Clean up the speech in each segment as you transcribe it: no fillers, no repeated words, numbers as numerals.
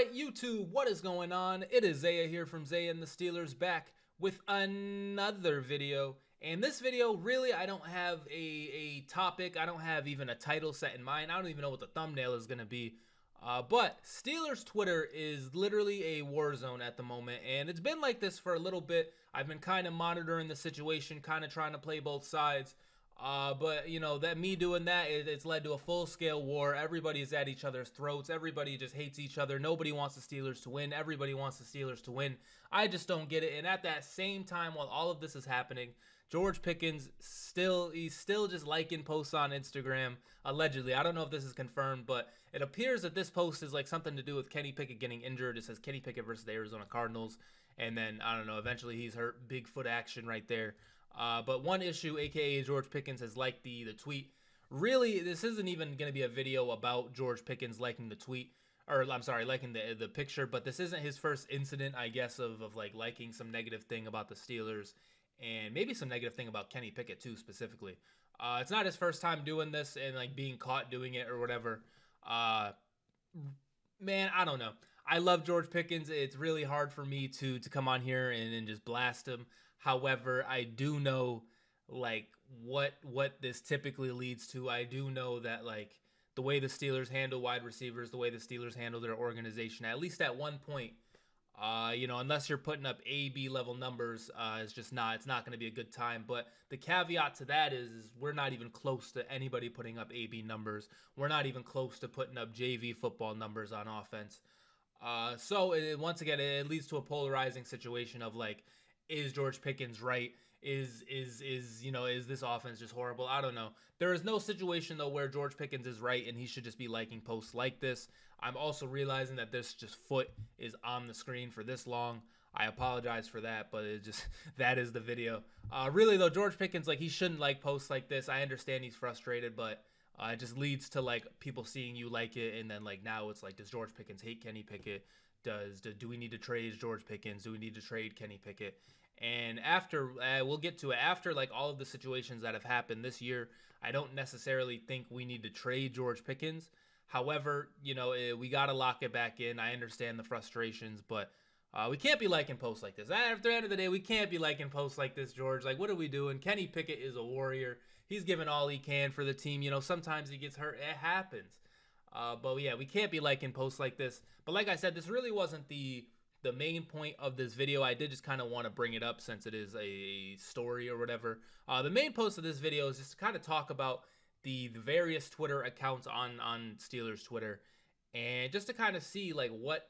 Alright, YouTube, what is going on? It is Zaya here from Zaya&TheSteelers back with another video. And this video, really, I don't have a topic. I don't have even a title set in mind. I don't even know what the thumbnail is going to be. But Steelers Twitter is literally a war zone at the moment. And it's been like this for a little bit. I've been kind of monitoring the situation, kind of trying to play both sides. But you know, that me doing that, it's led to a full-scale war. Everybody's at each other's throats. Everybody just hates each other. Nobody wants the Steelers to win. Everybody wants the Steelers to win. I just don't get it. And at that same time, while all of this is happening, George Pickens he's still just liking posts on Instagram, allegedly. I don't know if this is confirmed, but it appears that this post is like something to do with Kenny Pickett getting injured. It says Kenny Pickett versus the Arizona Cardinals, and then I don't know, eventually he's hurt. Bigfoot action right there. But one issue, aka George Pickens, has liked the tweet. Really, this isn't even going to be a video about George Pickens liking the tweet, or I'm sorry, liking the picture. But this isn't his first incident, I guess, of like liking some negative thing about the Steelers, and maybe some negative thing about Kenny Pickett too, specifically. It's not his first time doing this and like being caught doing it or whatever. Man, I don't know. I love George Pickens. It's really hard for me to come on here and just blast him. However, I do know like what this typically leads to. I do know that like the way the Steelers handle wide receivers, the way the Steelers handle their organization, at least at one point, you know, unless you're putting up A/B level numbers, it's not going to be a good time. But the caveat to that is we're not even close to anybody putting up A/B numbers. We're not even close to putting up JV football numbers on offense. So once again, it leads to a polarizing situation of like, is George Pickens right? Is this offense just horrible? I don't know. There is no situation though where George Pickens is right and he should just be liking posts like this. I'm also realizing that this just foot is on the screen for this long. I apologize for that, but it just that is the video. Really though, George Pickens, like, he shouldn't like posts like this. I understand he's frustrated, but it just leads to like people seeing you like it, and then like now it's like, does George Pickens hate Kenny Pickett? Do we need to trade George Pickens? Do we need to trade Kenny Pickett? And after, we'll get to it, after like all of the situations that have happened this year, I don't necessarily think we need to trade George Pickens. However, you know, we got to lock it back in. I understand the frustrations, but we can't be liking posts like this. At the end of the day, we can't be liking posts like this, George. Like, what are we doing? Kenny Pickett is a warrior. He's giving all he can for the team. You know, sometimes he gets hurt. It happens. But yeah, we can't be liking posts like this. But like I said, this really wasn't the main point of this video. I did just kind of want to bring it up since it is a story or whatever. The main post of this video is just to kind of talk about the various Twitter accounts on Steelers Twitter, and just to kind of see like what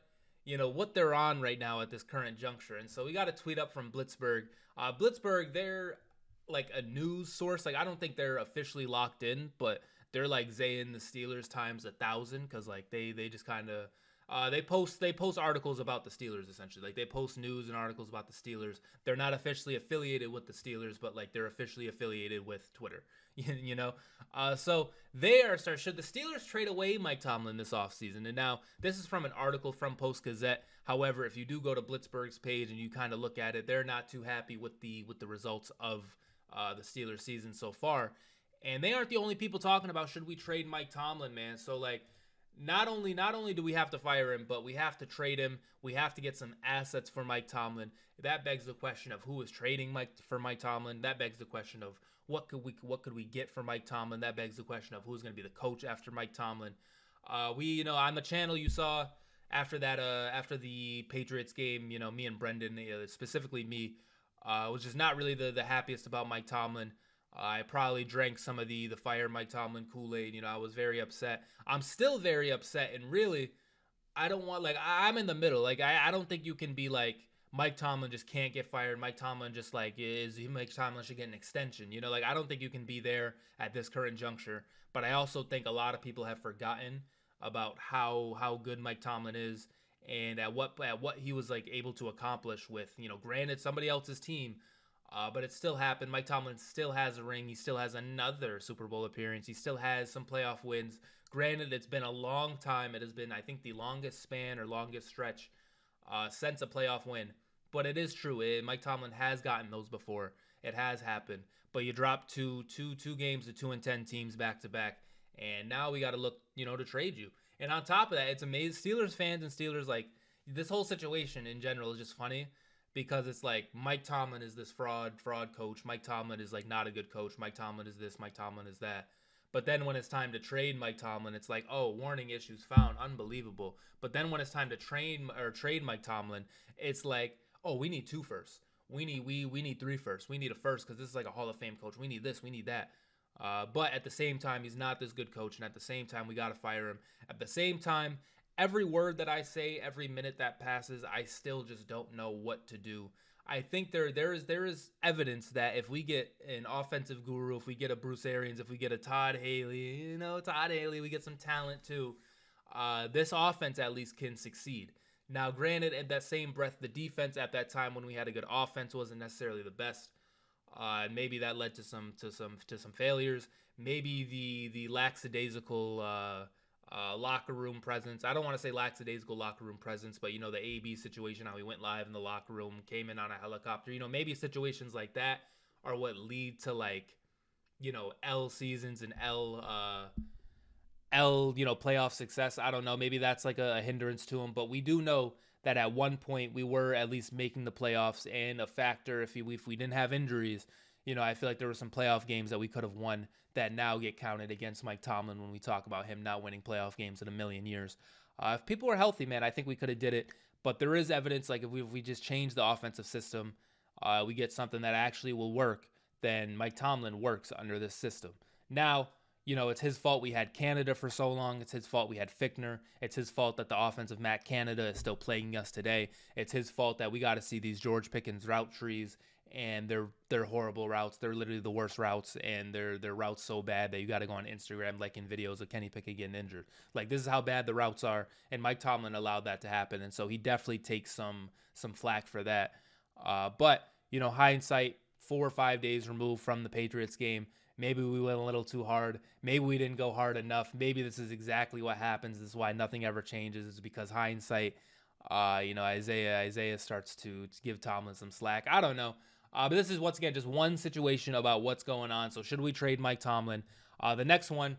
they're on right now at this current juncture. And so we got a tweet up from Blitzburg. Blitzburg, they're like a news source. Like, I don't think they're officially locked in, but they're like Zaya&TheSteelers times 1,000, because like they just kind of they post articles about the Steelers, essentially. Like, they post news and articles about the Steelers. They're not officially affiliated with the Steelers, but like they're officially affiliated with Twitter. You know? So they are should the Steelers trade away Mike Tomlin this offseason? And now this is from an article from Post Gazette. However, if you do go to Blitzburg's page and you kind of look at it, they're not too happy with the results of the Steelers season so far. And they aren't the only people talking about should we trade Mike Tomlin, man. So like, not only do we have to fire him, but we have to trade him. We have to get some assets for Mike Tomlin. That begs the question of who is trading Mike Tomlin. That begs the question of what could we get for Mike Tomlin. That begs the question of who's going to be the coach after Mike Tomlin. We on the channel, you saw after the Patriots game, me and Brendan, specifically me, was just not really the happiest about Mike Tomlin. I probably drank some of the fire Mike Tomlin Kool-Aid. I was very upset. I'm still very upset, and really, I don't want, like, I'm in the middle. Like, I don't think you can be like, Mike Tomlin just can't get fired. Mike Tomlin just like Mike Tomlin should get an extension. Like, I don't think you can be there at this current juncture. But I also think a lot of people have forgotten about how good Mike Tomlin is, and at what he was like able to accomplish with, granted, somebody else's team. But it still happened. Mike Tomlin still has a ring. He still has another Super Bowl appearance. He still has some playoff wins. Granted, it's been a long time. It has been, I think, the longest span or longest stretch since a playoff win. But it is true. Mike Tomlin has gotten those before. It has happened. But you drop two games to 2-10 teams back to back, and now we got to look, to trade you. And on top of that, it's amazing. Steelers fans and Steelers, like, this whole situation in general is just funny because it's like Mike Tomlin is this fraud coach. Mike Tomlin is like not a good coach. Mike Tomlin is this. Mike Tomlin is that. But then when it's time to trade Mike Tomlin, it's like, oh, warning issues found, unbelievable. But then when it's time to trade Mike Tomlin, it's like, oh, we need 2 firsts. We need 3 firsts. We need a first because this is like a Hall of Fame coach. We need this. We need that. But at the same time, he's not this good coach, and at the same time, we got to fire him. At the same time, every word that I say, every minute that passes, I still just don't know what to do. I think there is evidence that if we get an offensive guru, if we get a Bruce Arians, if we get a Todd Haley, we get some talent too, this offense at least can succeed. Now, granted, at that same breath, the defense at that time when we had a good offense wasn't necessarily the best. Maybe that led to some failures. Maybe the lackadaisical locker room presence. I don't want to say lackadaisical locker room presence, but the AB situation, how he went live in the locker room, came in on a helicopter. Maybe situations like that are what lead to L seasons and L playoff success. I don't know. Maybe that's like a hindrance to him, but we do know that at one point we were at least making the playoffs and a factor if we didn't have injuries. I feel like there were some playoff games that we could have won that now get counted against Mike Tomlin when we talk about him not winning playoff games in a million years. If people were healthy, man, I think we could have did it. But there is evidence, like if we just change the offensive system, we get something that actually will work, then Mike Tomlin works under this system. Now, it's his fault we had Canada for so long. It's his fault we had Fickner. It's his fault that the offensive Matt Canada is still plaguing us today. It's his fault that we got to see these George Pickens route trees, and they're horrible routes. They're literally the worst routes, and they're routes so bad that you got to go on Instagram liking videos of Kenny Pickett getting injured. Like, this is how bad the routes are, and Mike Tomlin allowed that to happen, and so he definitely takes some flack for that. But hindsight, 4 or 5 days removed from the Patriots game, maybe we went a little too hard. Maybe we didn't go hard enough. Maybe this is exactly what happens. This is why nothing ever changes. It's because hindsight, Isaiah starts to give Tomlin some slack. I don't know. But this is, once again, just one situation about what's going on. So should we trade Mike Tomlin? The next one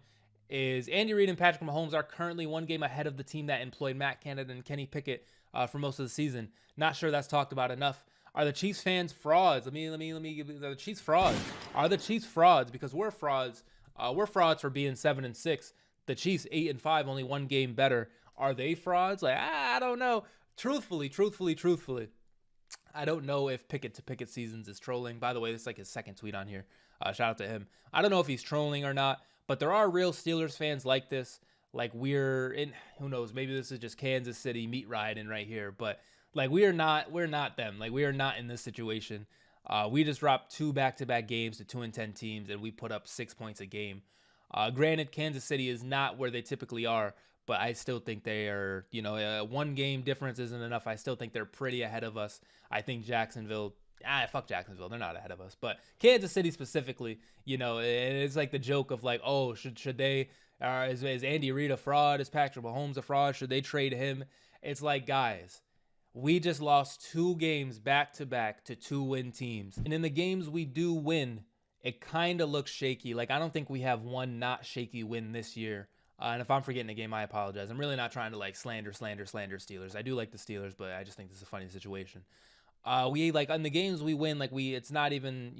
is Andy Reid and Patrick Mahomes are currently 1 game ahead of the team that employed Matt Canada and Kenny Pickett for most of the season. Not sure that's talked about enough. Are the Chiefs fans frauds? Let me give the Chiefs frauds. Are the Chiefs frauds? Because we're frauds. We're frauds for being 7-6. The Chiefs 8-5, only 1 game better. Are they frauds? I don't know. Truthfully, I don't know if Pickett to Pickett Seasons is trolling. By the way, this is like his 2nd tweet on here. Shout out to him. I don't know if he's trolling or not, but there are real Steelers fans like this. Like, we're in, who knows, maybe this is just Kansas City meat riding right here, but we're not them. We are not in this situation. We just dropped 2 back-to-back games to 2-10 teams, and we put up 6 points a game. Granted, Kansas City is not where they typically are, but I still think they are, 1 game difference isn't enough. I still think they're pretty ahead of us. I think Jacksonville, fuck Jacksonville. They're not ahead of us. But Kansas City specifically, it's like the joke of oh, should they, is Andy Reid a fraud? Is Patrick Mahomes a fraud? Should they trade him? It's like, guys, we just lost 2 games back-to-back to 2-win teams. And in the games we do win, it kind of looks shaky. I don't think we have 1 not shaky win this year. And if I'm forgetting a game, I apologize. I'm really not trying to slander Steelers. I do like the Steelers, but I just think this is a funny situation. We in the games we win, it's not even,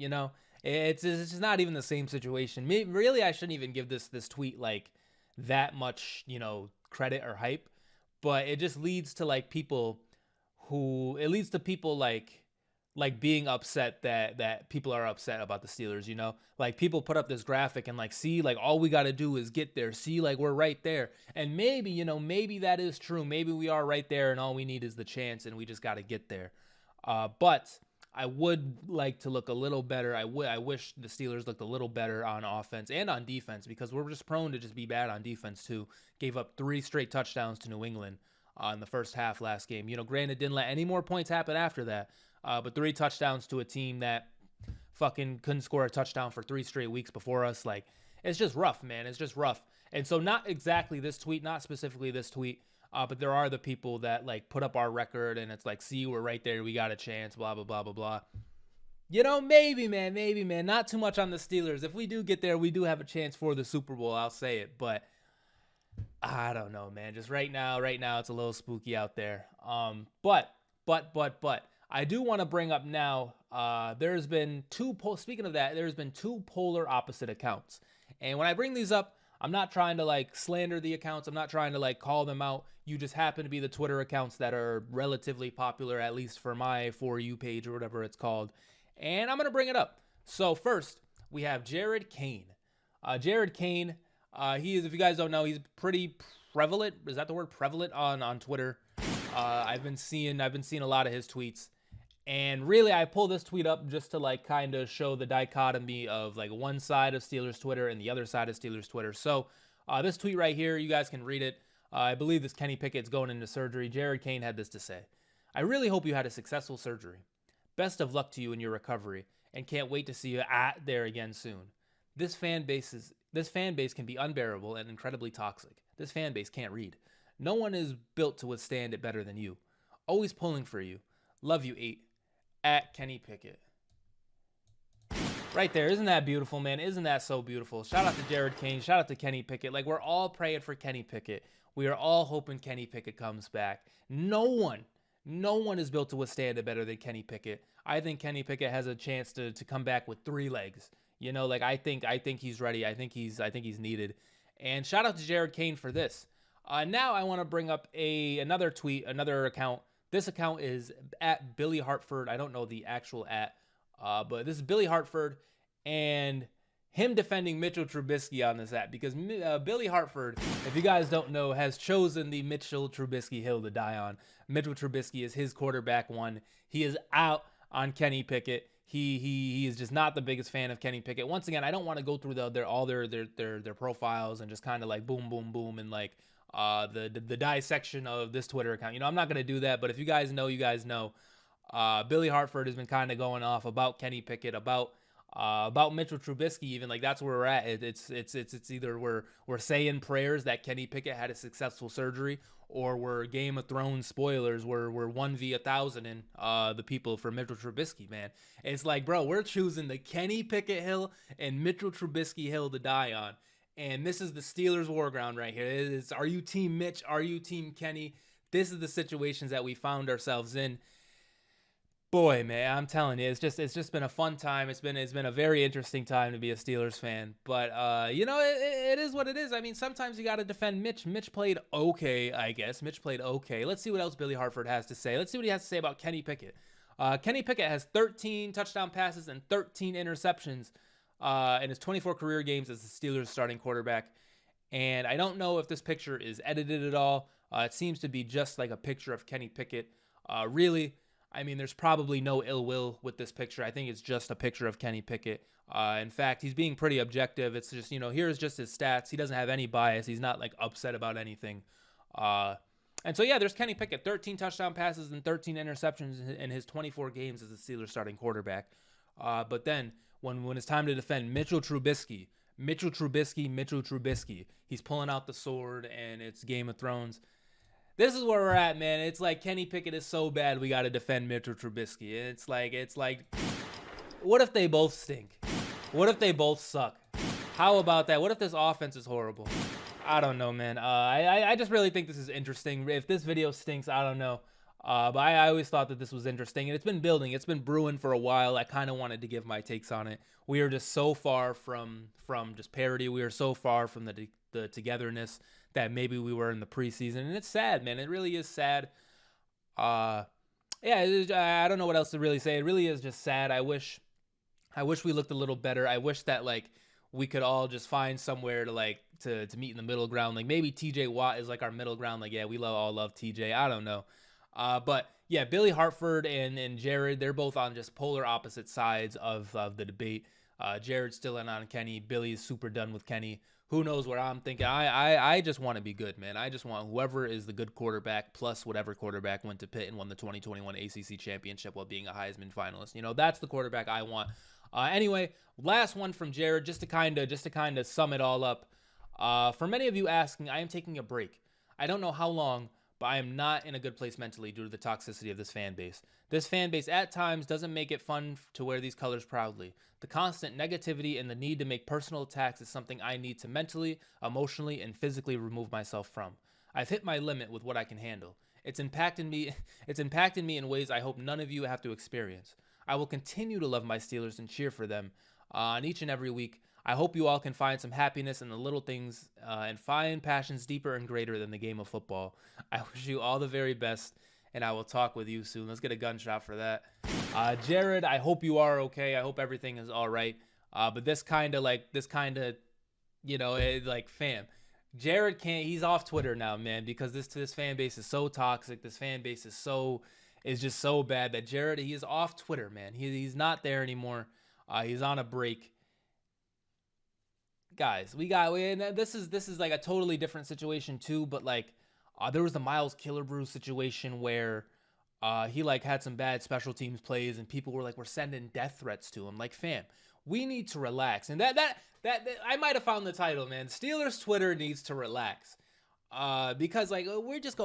it's just not even the same situation. Really, I shouldn't even give this tweet that much, credit or hype, but it just leads to people who, it leads to people being upset that people are upset about the Steelers, people put up this graphic and see, all we got to do is get there. See, we're right there. And maybe, maybe that is true. Maybe we are right there and all we need is the chance and we just got to get there. But I would like to look a little better. I wish the Steelers looked a little better on offense and on defense, because we're just prone to just be bad on defense too. Gave up 3 straight touchdowns to New England in the first half last game. Granted, didn't let any more points happen after that. But 3 touchdowns to a team that fucking couldn't score a touchdown for 3 straight weeks before us. It's just rough, man. It's just rough. And so not exactly this tweet, not specifically this tweet, but there are the people that put up our record and it's see, we're right there. We got a chance, blah, blah, blah, blah, blah. Maybe, man. Not too much on the Steelers. If we do get there, we do have a chance for the Super Bowl. I'll say it. But I don't know, man. Just right now, it's a little spooky out there. But I do want to bring up now. There's been speaking of that, there's been two polar opposite accounts, and when I bring these up, I'm not trying to like slander the accounts. I'm not trying to like call them out. You just happen to be the Twitter accounts that are relatively popular, at least for my For You page or whatever it's called, and I'm gonna bring it up. So first, we have Jared Kane. Jared Kane. He is, if you guys don't know, he's pretty prevalent. Is that the word, prevalent, on Twitter? I've been seeing a lot of his tweets, and really I pull this tweet up just to like kind of show the dichotomy of like one side of Steelers Twitter and the other side of Steelers Twitter. So this tweet right here, you guys can read it. I believe this Kenny Pickett's going into surgery. Jared Kane had this to say: "I really hope you had a successful surgery. Best of luck to you in your recovery, and can't wait to see you there again soon. This fan base can be unbearable and incredibly toxic. This fan base can't read. No one is built to withstand it better than you. Always pulling for you. Love you, 8. At Kenny Pickett." Right there. Isn't that beautiful, man? Isn't that so beautiful? Shout out to Jared Kane. Shout out to Kenny Pickett. Like, we're all praying for Kenny Pickett. We are all hoping Kenny Pickett comes back. No one is built to withstand it better than Kenny Pickett. I think Kenny Pickett has a chance to come back with 3 legs. You know, like I think he's ready. I think he's needed. And shout out to Jared Kane for this. Now I want to bring up another tweet, another account. This account is at Billy Hartford. I don't know the actual at, but this is Billy Hartford, and him defending Mitchell Trubisky on this app, because Billy Hartford, if you guys don't know, has chosen the Mitchell Trubisky hill to die on. Mitchell Trubisky is his quarterback 1. He is out on Kenny Pickett. He is just not the biggest fan of Kenny Pickett. Once again, I don't want to go through all their profiles and just kind of like boom and like the dissection of this Twitter account. You know, I'm not gonna do that. But if you guys know, you guys know. Billy Hartford has been kind of going off about Kenny Pickett, about Mitchell Trubisky. Even like that's where we're at. It's either we're saying prayers that Kenny Pickett had a successful surgery, or we're Game of Thrones spoilers. We're 1v1,000 in the people for Mitchell Trubisky, man. It's like, bro, we're choosing the Kenny Pickett hill and Mitchell Trubisky hill to die on. And this is the Steelers war ground right here. It's, are you team Mitch? Are you team Kenny? This is the situations that we found ourselves in. Boy, man, I'm telling you, it's just been a fun time. It's been a very interesting time to be a Steelers fan. But you know, it is what it is. I mean, sometimes you got to defend Mitch. Mitch played okay, I guess. Mitch played okay. Let's see what else Billy Hartford has to say. Let's see what he has to say about Kenny Pickett. Kenny Pickett has 13 touchdown passes and 13 interceptions in his 24 career games as the Steelers starting quarterback. And I don't know if this picture is edited at all. It seems to be just like a picture of Kenny Pickett. Really, I mean, there's probably no ill will with this picture. I think it's just a picture of Kenny Pickett. In fact, he's being pretty objective. It's just, you know, here's just his stats. He doesn't have any bias. He's not like upset about anything. And so, yeah, there's Kenny Pickett, 13 touchdown passes and 13 interceptions in his 24 games as the Steelers starting quarterback. But then when it's time to defend Mitchell Trubisky, he's pulling out the sword, and it's Game of Thrones. This is where we're at, man. It's like Kenny Pickett is so bad we got to defend Mitchell Trubisky. It's like, what if they both stink? What if they both suck? How about that? What if this offense is horrible? I don't know, man. I just really think this is interesting. If this video stinks, I don't know. But I always thought that this was interesting, and it's been building. It's been brewing for a while. I kind of wanted to give my takes on it. We are just so far from just parody. We are so far from the togetherness that maybe we were in the preseason, and it's sad, man. It really is sad. Yeah, I don't know what else to really say. It really is just sad. I wish we looked a little better. I wish that like we could all just find somewhere to like to meet in the middle ground. Like maybe TJ Watt is like our middle ground. Like, yeah, we all love TJ. I don't know. But yeah, Billy Hartford and Jared, they're both on just polar opposite sides of the debate. Jared's still in on Kenny. Billy's super done with Kenny. Who knows what I'm thinking? I just want to be good, man. I just want whoever is the good quarterback plus whatever quarterback went to Pitt and won the 2021 ACC championship while being a Heisman finalist. You know, that's the quarterback I want. Anyway, last one from Jared, just to kind of sum it all up. For many of you asking, I am taking a break. I don't know how long, but I am not in a good place mentally due to the toxicity of this fan base. This fan base at times doesn't make it fun to wear these colors proudly. The constant negativity and the need to make personal attacks is something I need to mentally, emotionally, and physically remove myself from. I've hit my limit with what I can handle. It's impacted me in ways I hope none of you have to experience. I will continue to love my Steelers and cheer for them on each and every week. I hope you all can find some happiness in the little things and find passions deeper and greater than the game of football. I wish you all the very best, and I will talk with you soon. Let's get a gunshot for that. Jared, I hope you are okay. I hope everything is all right. But this kind of, you know, like, fam. Jared can't, he's off Twitter now, man, because this fan base is so toxic. This fan base is just so bad that Jared, he is off Twitter, man. He's not there anymore. He's on a break. Guys, this is like a totally different situation too, but like there was the Miles Killebrew situation where he like had some bad special teams plays and people were sending death threats to him. Like, fam, we need to relax. And that I might have found the title, man. Steelers Twitter needs to relax. Because like we're just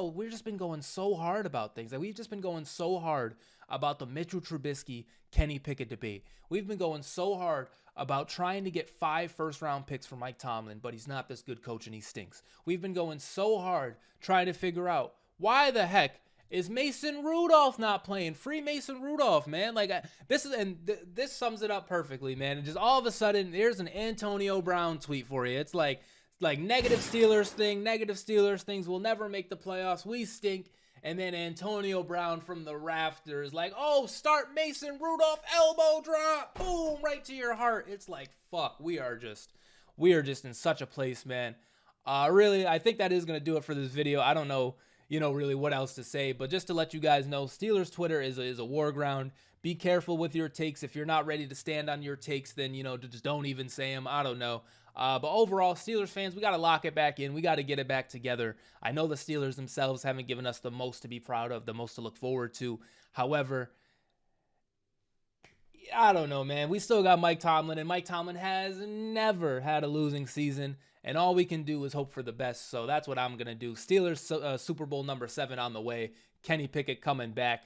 been going so hard about things. Like, we've just been going so hard about the Mitchell Trubisky Kenny Pickett debate. We've been going so hard about trying to get 5 first-round picks for Mike Tomlin, but he's not this good coach and he stinks. We've been going so hard trying to figure out why the heck is Mason Rudolph not playing? Free Mason Rudolph, man. Like, this sums it up perfectly, man. And just all of a sudden, there's an Antonio Brown tweet for you. It's like negative Steelers things will never make the playoffs. We stink. And then Antonio Brown from the rafters, like, oh, start Mason Rudolph, elbow drop, boom, right to your heart. It's like, fuck, we are just in such a place, man. Really, I think that is going to do it for this video. I don't know, really what else to say, but just to let you guys know, Steelers Twitter is a war ground. Be careful with your takes. If you're not ready to stand on your takes, then, just don't even say them. I don't know. But overall, Steelers fans, we got to lock it back in. We got to get it back together. I know the Steelers themselves haven't given us the most to be proud of, the most to look forward to. However, I don't know, man. We still got Mike Tomlin, and Mike Tomlin has never had a losing season, and all we can do is hope for the best. So that's what I'm going to do. Steelers Super Bowl number 7 on the way. Kenny Pickett coming back.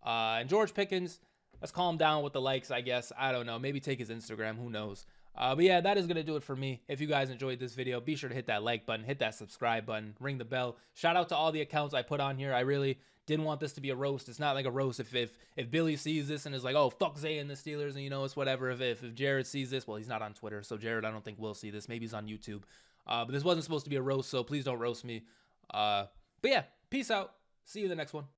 And George Pickens, let's calm down with the likes, I guess. I don't know. Maybe take his Instagram. Who knows? But yeah, that is going to do it for me. If you guys enjoyed this video, be sure to hit that like button, hit that subscribe button, ring the bell. Shout out to all the accounts I put on here. I really didn't want this to be a roast. It's not like a roast. If Billy sees this and is like, oh, fuck Zaya&TheSteelers, and it's whatever. If Jared sees this, well, he's not on Twitter, so Jared I don't think will see this. Maybe he's on YouTube. But this wasn't supposed to be a roast, so please don't roast me. But yeah, peace out. See you in the next one.